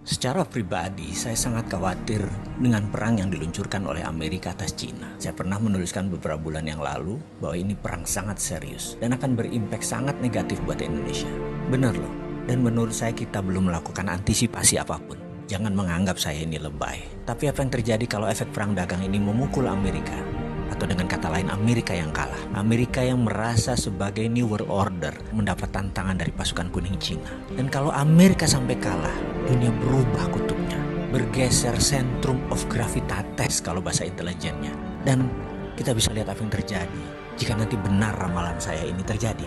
Secara pribadi, saya sangat khawatir dengan perang yang diluncurkan oleh Amerika atas Cina. Saya pernah menuliskan beberapa bulan yang lalu bahwa ini perang sangat serius dan akan berimpak sangat negatif buat Indonesia. Benar loh, dan menurut saya kita belum melakukan antisipasi apapun. Jangan menganggap saya ini lebay. Tapi apa yang terjadi kalau efek perang dagang ini memukul Amerika? Atau dengan kata lain, Amerika yang kalah. Amerika yang merasa sebagai New World Order mendapat tantangan dari pasukan kuning Cina. Dan kalau Amerika sampai kalah, dunia berubah kutubnya. Bergeser centrum of gravitatis kalau bahasa intelijennya. Dan kita bisa lihat apa yang terjadi jika nanti benar ramalan saya ini terjadi.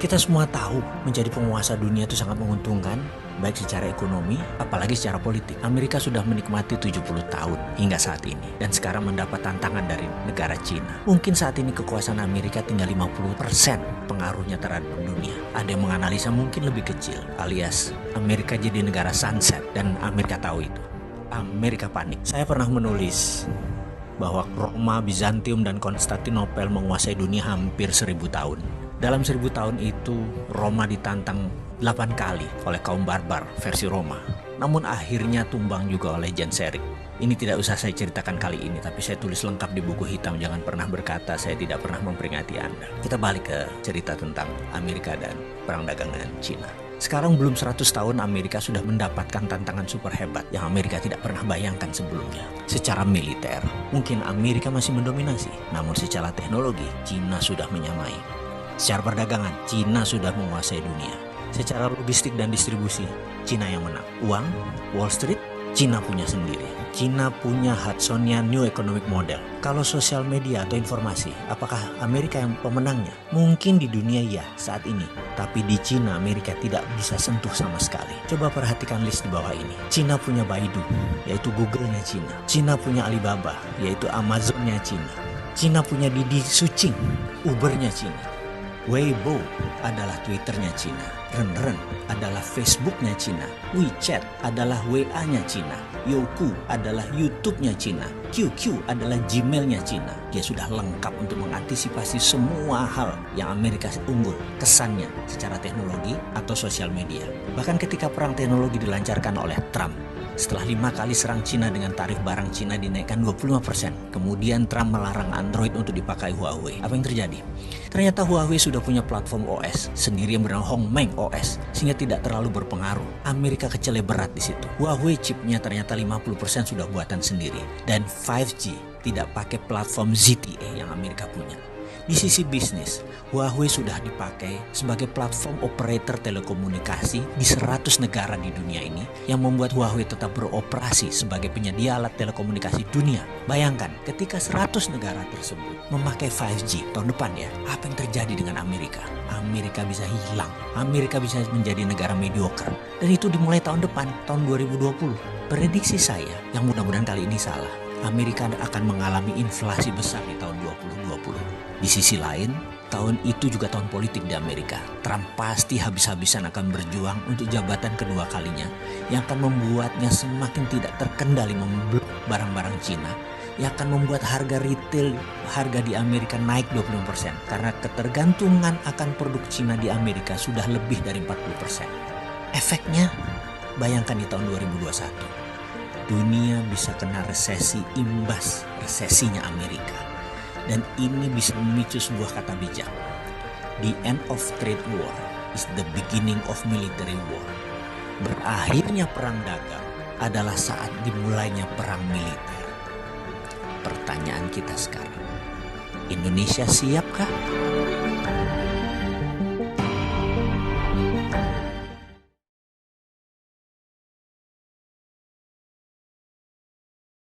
Kita semua tahu menjadi penguasa dunia itu sangat menguntungkan, baik secara ekonomi, apalagi secara politik. Amerika sudah menikmati 70 tahun hingga saat ini, dan sekarang mendapat tantangan dari negara Cina. Mungkin saat ini kekuasaan Amerika tinggal 50% pengaruhnya terhadap dunia. Ada yang menganalisa mungkin lebih kecil, alias Amerika jadi negara sunset, dan Amerika tahu itu. Amerika panik. Saya pernah menulis bahwa Roma, Bizantium, dan Konstantinopel menguasai dunia hampir 1000 tahun. Dalam 1000 tahun itu, Roma ditantang 8 kali oleh kaum barbar versi Roma. Namun akhirnya tumbang juga oleh Genseric. Ini tidak usah saya ceritakan kali ini, tapi saya tulis lengkap di buku hitam. Jangan pernah berkata saya tidak pernah memperingati Anda. Kita balik ke cerita tentang Amerika dan perang dagang dengan Cina. Sekarang belum 100 tahun Amerika sudah mendapatkan tantangan super hebat yang Amerika tidak pernah bayangkan sebelumnya. Secara militer, mungkin Amerika masih mendominasi. Namun secara teknologi, Cina sudah menyamai. Secara perdagangan, Cina sudah menguasai dunia. Secara logistik dan distribusi, Cina yang menang. Uang, Wall Street, Cina punya sendiri. Cina punya Hudsonian New Economic Model. Kalau sosial media atau informasi, apakah Amerika yang pemenangnya? Mungkin di dunia ya saat ini. Tapi di Cina, Amerika tidak bisa sentuh sama sekali. Coba perhatikan list di bawah ini. Cina punya Baidu, yaitu Google-nya Cina. Cina punya Alibaba, yaitu Amazon-nya Cina. Cina punya Didi Sucing, Uber-nya Cina. Weibo adalah Twitter-nya Cina. Renren adalah Facebook-nya Cina. WeChat adalah WA-nya Cina. Youku adalah YouTube-nya Cina. QQ adalah Gmail-nya Cina. Dia sudah lengkap untuk mengantisipasi semua hal yang Amerika unggul kesannya secara teknologi atau sosial media. Bahkan ketika perang teknologi dilancarkan oleh Trump, setelah 5 kali serang Cina dengan tarif barang Cina dinaikkan 25%. Kemudian Trump melarang Android untuk dipakai Huawei. Apa yang terjadi? Ternyata Huawei sudah punya platform OS sendiri yang bernama Hongmeng OS, sehingga tidak terlalu berpengaruh. Amerika kecele berat di situ. Huawei chipnya ternyata 50% sudah buatan sendiri. Dan 5G tidak pakai platform ZTE yang Amerika punya. Di sisi bisnis, Huawei sudah dipakai sebagai platform operator telekomunikasi di 100 negara di dunia ini yang membuat Huawei tetap beroperasi sebagai penyedia alat telekomunikasi dunia. Bayangkan ketika 100 negara tersebut memakai 5G tahun depan ya, apa yang terjadi dengan Amerika? Amerika bisa hilang, Amerika bisa menjadi negara mediocre. Dan itu dimulai tahun depan, tahun 2020. Prediksi saya, yang mudah-mudahan kali ini salah, Amerika akan mengalami inflasi besar di tahun 2020. Di sisi lain, tahun itu juga tahun politik di Amerika. Trump pasti habis-habisan akan berjuang untuk jabatan kedua kalinya yang akan membuatnya semakin tidak terkendali memblok barang-barang Cina, yang akan membuat harga retail di Amerika naik 20% karena ketergantungan akan produk Cina di Amerika sudah lebih dari 40%. Efeknya, bayangkan di tahun 2021. Dunia bisa kena resesi imbas resesinya Amerika. Dan ini bisa memicu sebuah kata bijak. The end of trade war is the beginning of military war. Berakhirnya perang dagang adalah saat dimulainya perang militer. Pertanyaan kita sekarang, Indonesia siapkah?